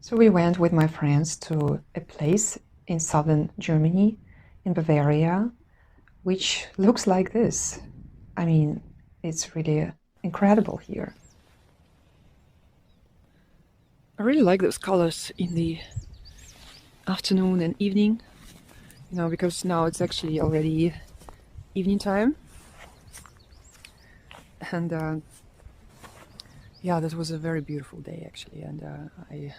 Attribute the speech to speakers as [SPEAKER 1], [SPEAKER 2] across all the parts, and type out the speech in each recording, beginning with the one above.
[SPEAKER 1] So we went with my friends to a place in southern Germany, in Bavaria, which looks like this. I mean, it's really incredible here.
[SPEAKER 2] I really like those colors in the afternoon and evening, because now it's actually already evening time. And yeah, that was a very beautiful day actually, and I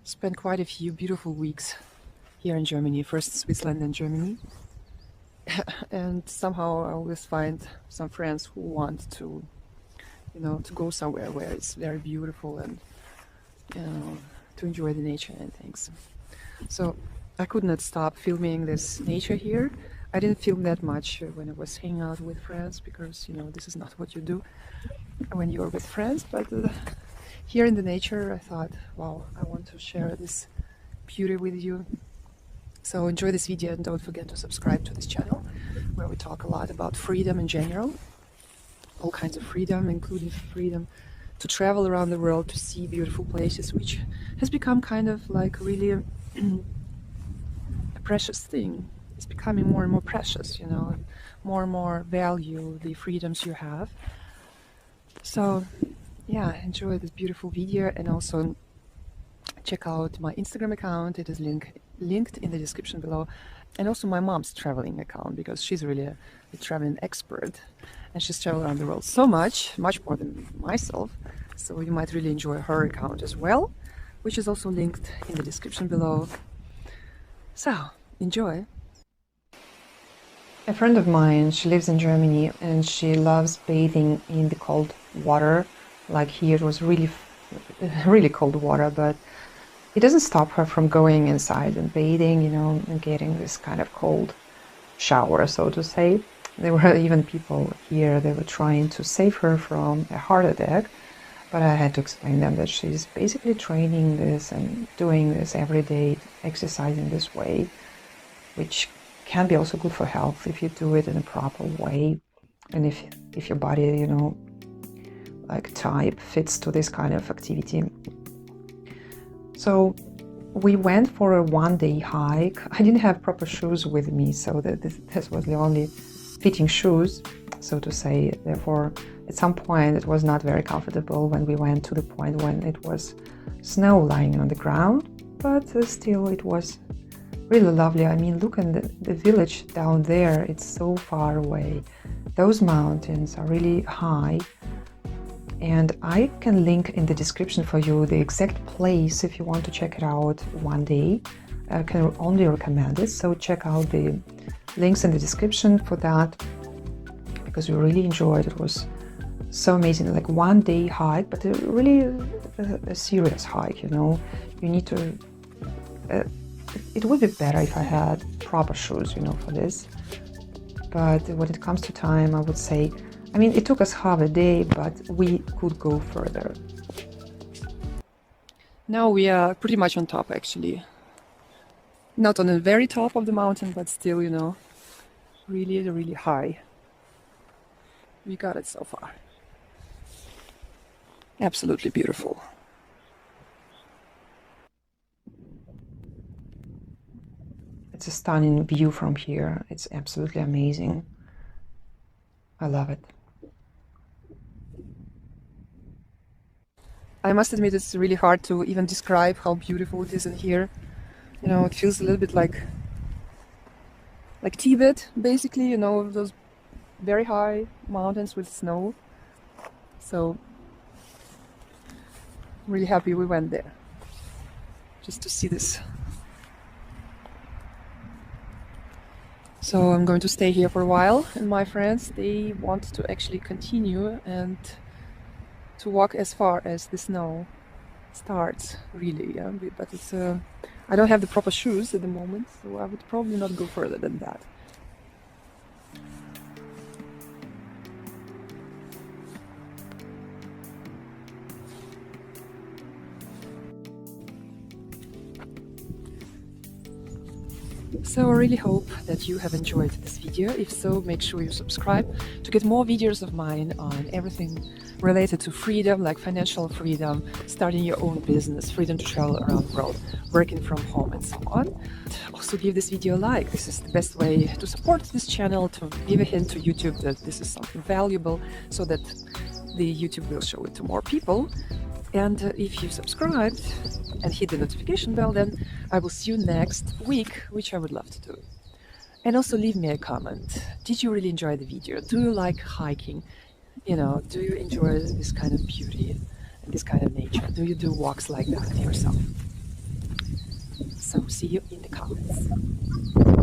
[SPEAKER 2] spent quite a few beautiful weeks here in Germany, first Switzerland and Germany. And somehow I always find some friends who want to, to go somewhere where it's very beautiful and, to enjoy the nature and things. So I could not stop filming this nature here. I didn't film that much when I was hanging out with friends because, this is not what you do when you're with friends. But here in the nature, I thought, wow, I want to share this beauty with you. So enjoy this video and don't forget to subscribe to this channel where we talk a lot about freedom in general, all kinds of freedom, including freedom to travel around the world, to see beautiful places, which has become kind of like really a precious thing. It's becoming more and more precious, more and more value the freedoms you have. So yeah, enjoy this beautiful video, and also check out my Instagram account. It is linked in the description below, and also my mom's traveling account, because she's really a traveling expert and she's traveled around the world so much more than myself. So you might really enjoy her account as well, which is also linked in the description below. So enjoy.
[SPEAKER 1] A friend of mine, she lives in Germany and she loves bathing in the cold water. Like here it was really cold water, but it doesn't stop her from going inside and bathing, and getting this kind of cold shower, so to say. There were even people here, they were trying to save her from a heart attack, but I had to explain them that she's basically training this and doing this every day, exercising this way, which can be also good for health if you do it in a proper way, and if your body, like type fits to this kind of activity. So we went for a one-day hike. I didn't have proper shoes with me, so this was the only fitting shoes, so to say. Therefore, at some point it was not very comfortable when we went to the point when it was snow lying on the ground, but still it was really lovely. I mean, look at the village down there. It's so far away. Those mountains are really high. And I can link in the description for you the exact place if you want to check it out one day. I can only recommend it. So check out the links in the description for that, because we really enjoyed it. It was so amazing, like one-day hike, but really a serious hike, You need to... it would be better if I had proper shoes, for this. But when it comes to time, I would say, I mean, it took us half a day, but we could go further.
[SPEAKER 2] Now we are pretty much on top actually. Not on the very top of the mountain, but still, really, really high. We got it so far. Absolutely beautiful.
[SPEAKER 1] It's a stunning view from here. It's absolutely amazing. I love it.
[SPEAKER 2] I must admit, it's really hard to even describe how beautiful it is in here. It feels a little bit like Tibet, basically, those very high mountains with snow. So I'm really happy we went there, just to see this. So I'm going to stay here for a while, and my friends, they want to actually continue and to walk as far as the snow starts, really, yeah. But it's I don't have the proper shoes at the moment, so I would probably not go further than that. So I really hope that you have enjoyed this video. If so, make sure you subscribe to get more videos of mine on everything related to freedom, like financial freedom, starting your own business, freedom to travel around the world, working from home, and so on. Also give this video a like. This is the best way to support this channel, to give a hint to YouTube that this is something valuable, so that the YouTube will show it to more people. And if you subscribed and hit the notification bell, then I will see you next week, which I would love to do. And also leave me a comment. Did you really enjoy the video? Do you like hiking? You know, do you enjoy this kind of beauty and this kind of nature? Do you do walks like that yourself? So see you in the comments.